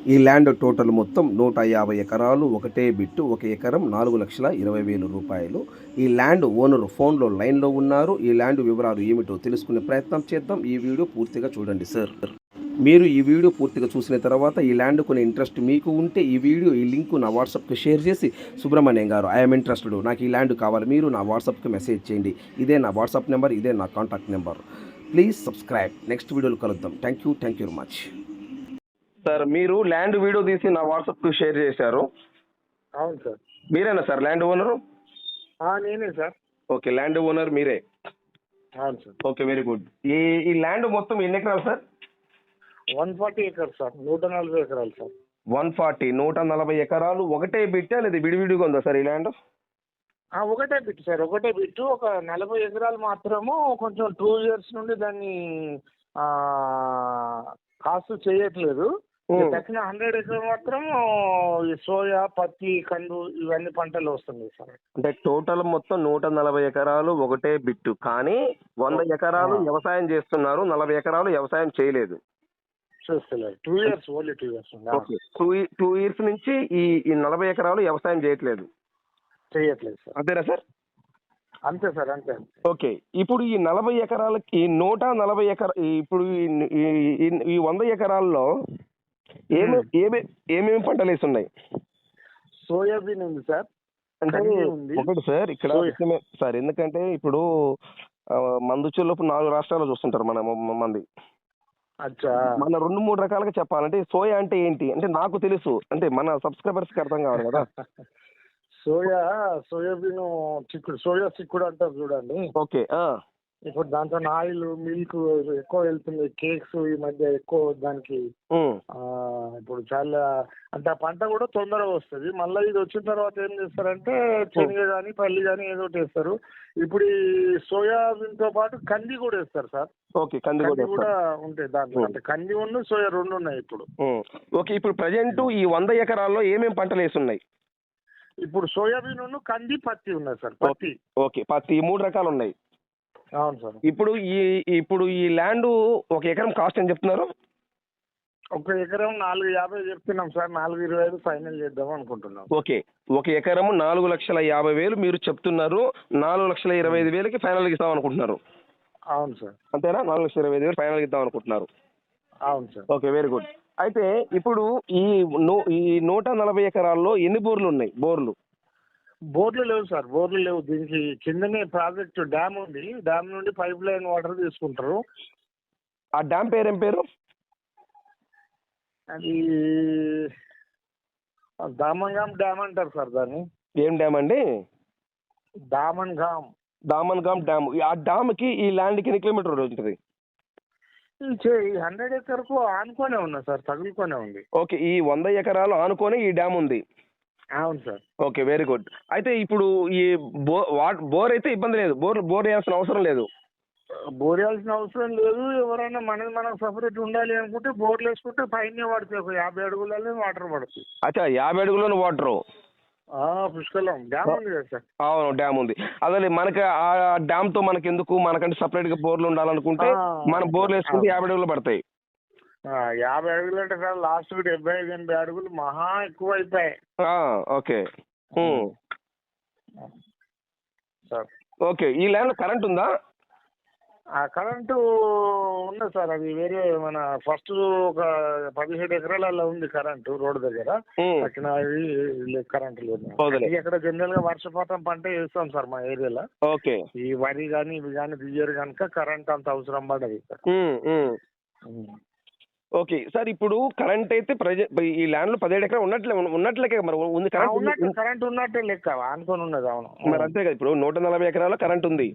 ఈ land total మొత్తం 150 ఎకరాలు, ఒకటే బిట్టు, 1 ఎకరం 4,20,000 రూపాయలు. ఈ ల్యాండ్ ఓనరు ఫోన్లో లైన్లో ఉన్నారు. ఈ ల్యాండ్ వివరాలు ఏమిటో తెలుసుకునే ప్రయత్నం చేద్దాం. ఈ వీడియో పూర్తిగా చూడండి సార్. మీరు ఈ వీడియో పూర్తిగా చూసిన తర్వాత ఈ ల్యాండ్ కొనే ఇంట్రెస్ట్ మీకు ఉంటే ఈ లింక్ నా వాట్సాప్కి షేర్ చేసి, సుబ్రహ్మణ్యం గారు ఐఎమ్ ఇంట్రెస్టెడ్, నాకు ఈ ల్యాండ్ కావాలి, మీరు నా వాట్సాప్కి మెసేజ్ చేయండి. ఇదే నా వాట్సాప్ నెంబర్, ఇదే నా contact number. Please subscribe. Next వీడియోలో కలుద్దాం. Thank you very much. Sir, మీరు ల్యాండ్ వీడియో తీసి నా వాట్సాప్కి షేర్ చేశారు. అవును సార్. మీరేనా సార్ ల్యాండ్ ఓనరు? నేనే సార్. ఓకే, ల్యాండ్ ఓనర్ మీరే. అవును సార్. Okay, very good. ఈ ల్యాండ్ మొత్తం ఎన్ని ఎకరాలు సార్? 140 acres sir. 140 ఎకరాలు సార్. 140 ఎకరాలు. ఒకటే బిట్టా లేదా విడివిడిగా ఉందా సార్ ఈ ల్యాండ్? ఒకటే బిట్టు సార్, ఒకటే బిట్టు. ఒక 40 ఎకరాలు మాత్రము కొంచెం 2 years నుండి దాన్ని కాస్ట్ చేయట్లేదు. తక్కిన 100 ఎకరాలు మాత్రం ఈ సోయా, పత్తి, కందు ఇవన్నీ పంటలు వస్తున్నాయి సార్. అంటే టోటల్ మొత్తం 140 ఎకరాలు ఒకటే బిట్టు, కానీ 100 ఎకరాలు వ్యవసాయం చేస్తున్నారు, 40 ఎకరాలు వ్యవసాయం చేయలేదు. చూస్తలేదు. 2 years, only 2 years. Okay, 2 years నుంచి ఈ 40 ఎకరాలు వ్యవసాయం చేయట్లేదు. చేయట్లేదు సార్. అంతేనా సార్? అంతే సార్, అంతే. ఓకే, ఇప్పుడు ఈ 40 ఎకరాలకి 140 ఎకరా, ఇప్పుడు ఈ 100 ఎకరాల్లో ఏమేమి పంటలు వేసి ఉన్నాయి? సోయాబీన్ ఉంది సార్. అంటే ఒకటి సార్, ఇక్కడ సార్, ఎందుకంటే ఇప్పుడు మందుచూర్లోపు 4 రాష్ట్రాల్లో చూస్తుంటారు మంది. మన 2-3 రకాలుగా చెప్పాలంటే సోయా అంటే ఏంటి అంటే నాకు తెలుసు, అంటే మన సబ్స్క్రైబర్స్కి అర్థం కావాలి కదా. సోయాబీన్ చిక్కుడు, సోయా చిక్కుడు అంటారు చూడండి. ఓకే. ఇప్పుడు దాంతో ఆయిల్, మిల్క్ ఎక్కువ వెళ్తుంది. కేక్స్ ఈ మధ్య ఎక్కువ దానికి. ఇప్పుడు చాలా అంటే ఆ పంట కూడా తొందరగా వస్తుంది. మళ్ళీ ఇది వచ్చిన తర్వాత ఏం చేస్తారంటే శనగ కానీ పల్లి కానీ ఏదో ఒకటి వేస్తారు. ఇప్పుడు ఈ సోయాబీన్ తో పాటు కంది కూడా వేస్తారు సార్. ఓకే, కంది కూడా ఉంటాయి దాంట్లో. అంటే కంది ఉన్న సోయా 2 ఉన్నాయి ఇప్పుడు. ఓకే, ఇప్పుడు ప్రజెంట్ ఈ 100 ఎకరాల్లో ఏమేమి పంటలు వేసి ఉన్నాయి? ఇప్పుడు సోయాబీన్, కంది, పత్తి ఉన్నాయి సార్. పత్తి. ఓకే, పత్తి 3 రకాలు ఉన్నాయి. అవును సార్. ఇప్పుడు ఈ ల్యాండ్ 1 ఎకరం కాస్ట్ అని చెప్తున్నారు? 1 ఎకరం 450 చెప్తున్నాం సార్. 425 ఫైనల్ చేద్దాం అనుకుంటున్నాం. ఓకే, 1 ఎకరం 4,50,000 మీరు చెప్తున్నారు. 4,25,000కి ఫైనల్ ఇస్తాం అనుకుంటున్నారు? అవును సార్. అంతేనా? 4,25,000 ఫైనల్ ఇద్దాం అనుకుంటున్నారు? అవును సార్. Okay, very good. అయితే ఇప్పుడు ఈ 140 ఎకరాల్లో ఎన్ని బోర్లు ఉన్నాయి? బోర్లు లేవు సార్, బోర్లు లేవు. దీనికి కిందనే ప్రాజెక్ట్ డ్యామ్ ఉంది. డ్యామ్ నుండి పైప్ లైన్ వాటర్ తీసుకుంటారు. ఆ డ్యామ్ పేరు ఏం పేరు? అది దామన్గామ్ డ్యామ్ అంటారు సార్ దాన్ని. ఏం డ్యామ్ అండి? దామన్గామ్ డ్యామ్. ఆ డ్యామ్ కి ఈ ల్యాండ్ కి ఎన్ని కిలోమీటర్ ఉంటుంది? 100 ఎకర్కు ఆనుకోనే ఉన్నా సార్, తగులుకోనే ఉంది. ఓకే, ఈ 100 ఎకరాలు ఆనుకొని ఈ డ్యామ్ ఉంది. అవును సార్. Okay, very good. అయితే ఇప్పుడు ఈ బోర్ అయితే ఇబ్బంది లేదు, బోర్ వేయాల్సిన అవసరం లేదు. బోర్ వేయాల్సిన అవసరం లేదు. ఎవరైనా మనకు సపరేట్ ఉండాలి అనుకుంటే బోర్లు వేసుకుంటే పైన పడుతుంది. ఒక 50 అడుగులలో వాటర్ పడుతుంది. అచ్చా, 50 అడుగులను వాటర్? పుష్కలం. డ్యామ్ ఉంది కదా సార్. అవును, డ్యామ్ ఉంది. అదే మనకి ఆ డ్యామ్ తో మనకి ఎందుకు, మనకంటే సపరేట్ గా బోర్లు ఉండాలనుకుంటే మనం బోర్లు వేసుకుంటే 50 అడుగులు పడతాయి. 50 అడుగులు అంటే సార్ లాస్ట్ 75-80 అడుగులు మహా ఎక్కువ అయిపోయాయి. Okay sir. ఓకే, ఈ ల్యాండ్ కరెంట్ ఉందా? కరెంటు ఉన్నది సార్. అది వేరే మన ఫస్ట్ ఒక 17 ఎకరాలలో ఉంది కరెంటు రోడ్డు దగ్గర. అక్కడ కరెంటు లేదు. ఇక్కడ జనరల్ గా వర్షపాతం పంట వేస్తాం సార్ మా ఏరియాలో. ఓకే, ఈ వరి కానీ ఇవి కానీ బియ్యరు కనుక కరెంట్ అంత అవసరం పడదు సార్. ఓకే సార్, ఇప్పుడు కరెంట్ అయితే ఈ ల్యాండ్ లో 17 ఎకరాలు ఉన్నట్లకే మరి ఉంది కరెంట్? కరెంట్ ఉన్నట్టే లెక్క, అనుకొని ఉన్నది. అవును, మరి అంతే కదా. ఇప్పుడు 140 ఎకరాల కరెంట్ ఉంది.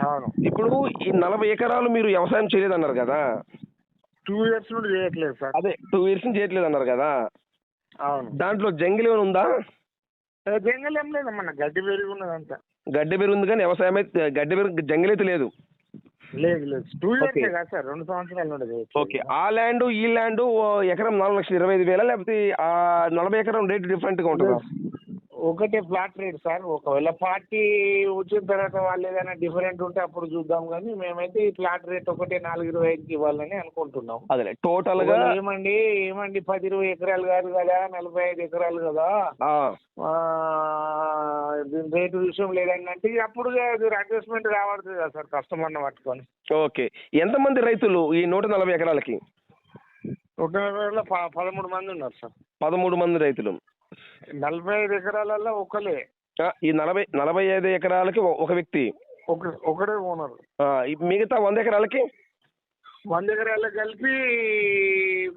అవును. ఇప్పుడు ఈ 40 ఎకరాలు మీరు వ్యవసాయం చేయలేదన్నారు కదా. 2 years నుండి చేయట్లేదు సార్. అదే 2 years నుంచి చేయట్లేదు అన్నారు కదా. అవును. దాంట్లో జంగిల్ ఏమైనా ఉందా? జంగల్ ఏం లేదు, మన గడ్డి పెరిగి ఉన్నది అంతా. గడ్డి పెరిగి ఉంది కానీ వ్యవసాయం అయితే జంగిల్ అయితే లేదు. లేదు 2 years కదా సార్, 2 సంవత్సరాలు ఉండదు. ఓకే, ఆ ల్యాండ్ ఈ ల్యాండ్ ఎకరం 4,25,000 లేకపోతే ఆ 40 ఎకరం రేట్ డిఫరెంట్ గా ఉంటుందా? ఒకటే ఫ్లాట్ రేట్ సార్. ఒకవేళ పార్టీ వచ్చిన తర్వాత వాళ్ళు ఏదైనా డిఫరెంట్ ఉంటే అప్పుడు చూద్దాం, కానీ మేమైతే ఈ ఫ్లాట్ రేట్ ఒకటే 4.25కి ఇవ్వాలని అనుకుంటున్నాం. అదే టోటల్ గా ఏమండి 10-20 ఎకరాలు కాదు కదా, 45 ఎకరాలు కదా, దీని రేటు విషయం లేదని అంటే అప్పుడు అడ్జస్ట్మెంట్ కావడుతుంది కదా సార్ కస్టమర్ని పట్టుకొని. ఓకే, ఎంతమంది రైతులు ఈ 140 ఎకరాలకి? 13 మంది ఉన్నారు సార్. 13 మంది రైతులు. 45 ఎకరాలలో ఒకలే. ఈ 45 ఎకరాలకి ఒక వ్యక్తి, ఒకడే ఓనర్. మిగతా 100 ఎకరాలకి 100 ఎకరాలకు కలిపి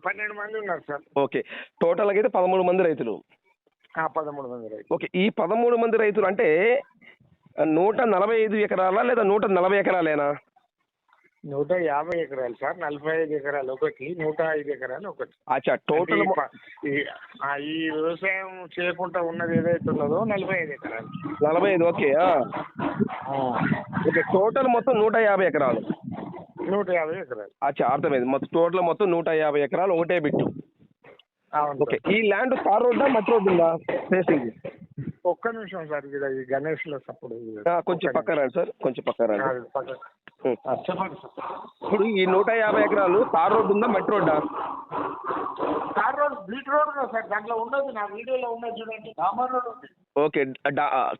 12 మంది ఉన్నారు సార్. ఓకే, టోటల్గా అయితే 13 మంది రైతులు. 13 మంది రైతులు. ఓకే, ఈ 13 మంది రైతులు అంటే 145 ఎకరాలా లేదా 140 ఎకరాలేనా? 150 ఎకరాలు సార్. 45 ఎకరాలు ఒకటి, 105 ఎకరాలు ఒకటి. అచ్చా, టోటల్ ఈ వ్యవసాయం చేయకుండా ఉన్నది ఏదైతే ఉన్నదో 45 ఎకరాలు. 45. ఓకే ఓకే, టోటల్ మొత్తం 150 ఎకరాలు. 150 ఎకరాలు. అచ్చా, అర్థమైంది. మొత్తం 150 ఎకరాలు ఒకటే బిట్టు. ఓకే, ఈ ల్యాండ్ తార్ రోడ్డా మట్టి రోడ్డు ఉందా ఫేసింగ్? ఒక్క నిమిషం సార్, ఈ గణేష్ లో సప్పుడు కొంచెం పక్క రండి సార్, కొంచెం పక్క రండి. చెప్పండి సార్. ఇప్పుడు ఈ 150 ఎకరాలు తార్ రోడ్డు ఉందా మట్టి రోడ్డా? తార్ రోడ్, బీట్ రోడ్ కదా సార్. దాంట్లో ఉండదు, నా వీడియోలో ఉన్నది చూడండి, డామర్ రోడ్ ఉంది. ఓకే,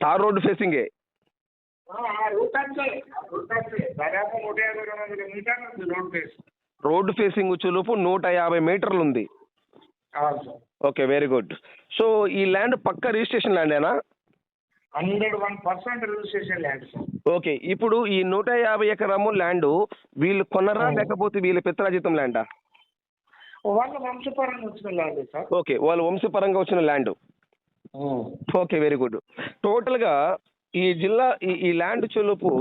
తార్ రోడ్డు ఫేసింగే. రూట్ అంటే దాదాపు 150-200 మీటర్లు ఉంది రోడ్ ఫేస్. రోడ్డు ఫేసింగ్ చులుపు 150 మీటర్లు ఉంది. Okay, very good. సో ఈ ల్యాండ్ పక్క రిజిస్ట్రేషన్ ల్యాండేనా? 101% రిజిస్ట్రేషన్ ల్యాండ్ సార్. ఓకే, ఇప్పుడు ఈ 150 ఎకరము ల్యాండ్ వీళ్ళు కొనరా లేకపోతే వీళ్ళ పిత్రాజితం ల్యాండా? వాళ్ళ వంశపరంగా వచ్చిన ల్యాండ్ సార్. ఓకే, వాళ్ళు వంశపరంగా వచ్చిన ల్యాండ్. Okay, very good. టోటల్గా ఈ జిల్లా ఈ ల్యాండ్ చెలుపు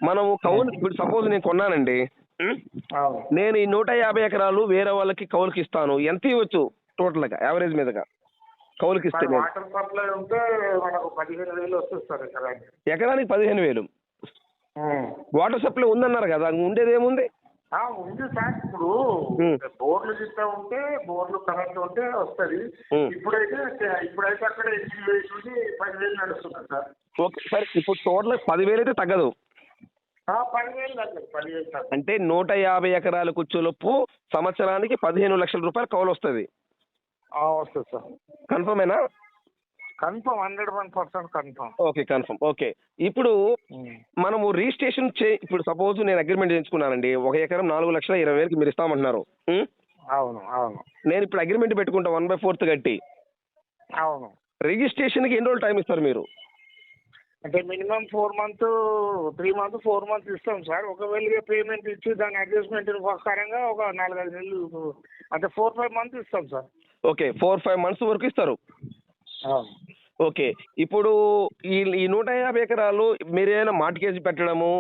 మనము కౌలు, ఇప్పుడు సపోజ్ నేను కొన్నానండి, నేను ఈ 150 ఎకరాలు వేరే వాళ్ళకి కౌలుకి ఇస్తాను, ఎంత ఇవ్వచ్చు టోటల్గా యావరేజ్ మీదగా కౌలుకి ఇస్తే? వాటర్ సప్లై ఉంటే మనకు 15,000 వస్తుంది సార్ ఎకరానికి. ఎకరానికి 15,000. వాటర్ సప్లై ఉందన్నారు కదా, ఉండేది ఏముంది? ఉంది సార్. ఇప్పుడు బోర్లు గిట్ట ఉంటే, బోర్లు కరెంట్ ఉంటే వస్తుంది. ఇప్పుడైతే అక్కడ 10,000 నడుస్తుంది సార్. ఓకే సార్, ఇప్పుడు టోటల్ 10,000 అయితే తగ్గదు. 10,000 తగ్గదు, 10,000 తగ్గదు. అంటే 150 ఎకరాల కూర్చోలొప్పు సంవత్సరానికి 15 లక్షల రూపాయలు కౌలు వస్తుంది. వస్తుంది సార్. కన్ఫర్మేనా? Confirm, 101% confirm. Okay, confirm. Okay, ఇప్పుడు మనము రిజిస్ట్రేషన్ ఇప్పుడు సపోజ్ నేను అగ్రిమెంట్ చేయించుకున్నానండి, 1 ఎకరం 4,20,000 మీరు ఇస్తామంటున్నారు. అవును అవును. నేను ఇప్పుడు అగ్రిమెంట్ పెట్టుకుంటా 1/4 కట్టి. అవును. రిజిస్ట్రేషన్కి ఎన్ని రోజులు టైం ఇస్తారు మీరు? అంటే మినిమం 4 మంత్స్, 3 మంత్స్, 4 మంత్స్ ఇస్తాం సార్. ఒకవేళ పేమెంట్ ఇచ్చి దాని అడ్జస్ట్మెంట్ ప్రకారంగా ఒక 4-5 నెలలు, అంటే 4-5 మంత్స్ ఇస్తాం సార్. ఓకే, 4-5 మంత్స్ వరకు ఇస్తారు. ఓకే, ఇప్పుడు ఈ 150 ఎకరాలు మీరు ఏమైనా మార్ట్గేజ్ పెట్టడము,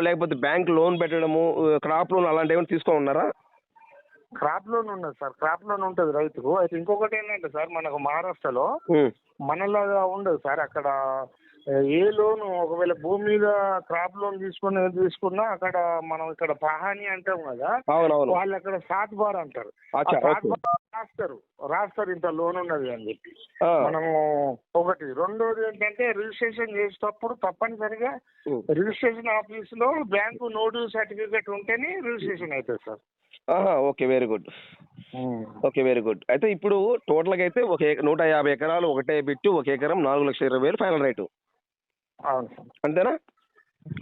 లేకపోతే బ్యాంక్ లోన్ పెట్టడము, క్రాప్ లోన్ అలాంటి ఏమైనా తీసుకోమన్నారా? క్రాప్ లోన్ ఉన్నది సార్. క్రాప్ లోన్ ఉంటుంది రైతుకు. అయితే ఇంకొకటి ఏంటంటే సార్, మనకు మహారాష్ట్రలో మనలాగా ఉండదు సార్. అక్కడ ఏ లోను, ఒకవేళ భూమి మీద క్రాప్ లోన్ తీసుకున్నా అక్కడ మనం ఇక్కడ పహాని అంటాం కదా, వాళ్ళు అక్కడ 7 బార్ అంటారు. రాస్తారు ఇంత లోన్ ఉన్నది అని చెప్పి. మనము ఒకటి. రెండోది ఏంటంటే రిజిస్ట్రేషన్ చేసేటప్పుడు తప్పనిసరిగా రిజిస్ట్రేషన్ ఆఫీస్ లో బ్యాంకు నోటు సర్టిఫికేట్ ఉంటేనే రిజిస్ట్రేషన్ అవుతుంది sir. Okay, very good. Okay, very good. అయితే ఇప్పుడు టోటల్గా అయితే 150 ఎకరాలు ఒకటే బిట్టు, 1 ఎకరం 4,20,000 ఫైనల్ రేటు. అవును సార్. అంతేనా?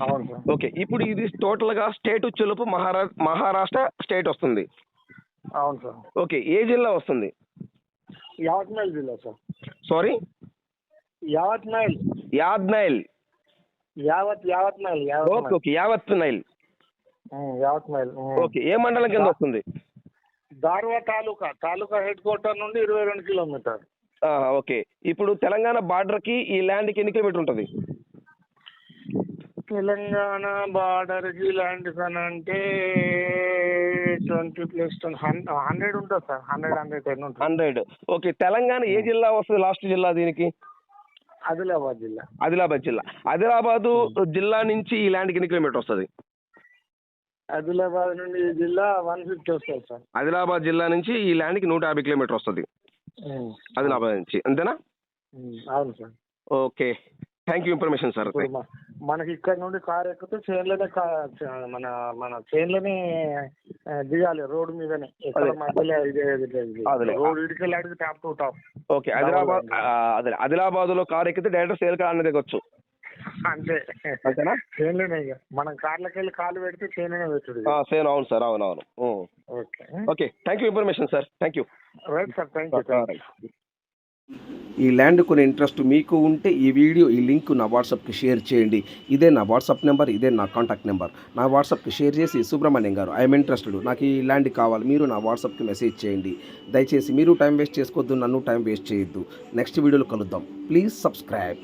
అవును సార్. ఓకే, ఇప్పుడు ఇది టోటల్గా స్టేట్ వచ్చేలోపు మహారాష్ట్ర స్టేట్ వస్తుంది. అవును సార్. ఓకే, ఏ జిల్లా వస్తుంది? యావత్మల్ జిల్లా సార్. సారీ, యావత్మల్. యాద్నైల్. యావత్మల్. ఓకే ఓకే, యావత్నైల్. యావత్మల్. ఓకే, ఏ మండలం కింద వస్తుంది? దార్వా తాలూకా హెడ్ క్వార్టర్ నుండి 22 కిలోమీటర్. ఓకే, ఇప్పుడు తెలంగాణ బార్డర్కి ఈ ల్యాండ్కి ఎన్ని కిలోమీటర్ ఉంటుంది? తెలంగాణ బార్డర్కి ల్యాండ్ అంటే 20 + 100 ఉంటుంది సార్. 110 ఉంటుంది. 100. ఓకే, తెలంగాణ ఏ జిల్లా వస్తుంది లాస్ట్ జిల్లా దీనికి? ఆదిలాబాద్ జిల్లా. ఆదిలాబాద్ జిల్లా. ఆదిలాబాదు జిల్లా నుంచి ఈ ల్యాండ్కి ఎన్ని కిలోమీటర్ వస్తుంది? ఆదిలాబాద్ నుండి ఈ జిల్లా 150 వస్తుంది సార్. ఆదిలాబాద్ జిల్లా నుంచి ఈ ల్యాండ్కి 150 కిలోమీటర్ వస్తుంది ఆదిలాబాద్ నుంచి, అంతేనా? అవును sir. Okay, thank you information sir. ఇప్పుడు మనకి ఇక్కడ నుండి కార్ ఎక్కితే చేన్లోనే మన మన చేన్లోనే దిగాలి, రోడ్డు మీదనే, ఎక్కడ మధ్యలో అదిలే. రోడ్ ఇటుకెళ్ళి అడిగి టాప్ టు టాప్. ఓకే, అదే ఆదిలాబాద్లో కార్ ఎక్కితే డైరెక్ట్ సేల్ కార్ దిగొచ్చు అంతే, అంతేనా? చేన్లోనే ఇక మనం కార్లోకి వెళ్ళి కాలు పెడితే చేన్లోనే పెట్టుడు. సేమ్, అవును సార్, అవునవును. Okay okay, thank you information sir. Thank you. Right sir, thank you. ఈ ల్యాండ్ కొనే ఇంట్రెస్ట్ మీకు ఉంటే ఈ వీడియో ఈ లింక్ నా వాట్సాప్కి షేర్ చేయండి. ఇదే నా వాట్సాప్ నెంబర్, ఇదే నా కాంటాక్ట్ నెంబర్. నా వాట్సాప్కి షేర్ చేసి సుబ్రహ్మణ్యం గారు ఐఎమ్ ఇంట్రెస్టెడ్, నాకు ఈ ల్యాండ్ కావాలి, మీరు నా వాట్సాప్కి మెసేజ్ చేయండి. దయచేసి మీరు టైం వేస్ట్ చేసుకోవద్దు, నన్ను టైం వేస్ట్ చేయొద్దు. నెక్స్ట్ వీడియోలో కలుద్దాం. Please subscribe.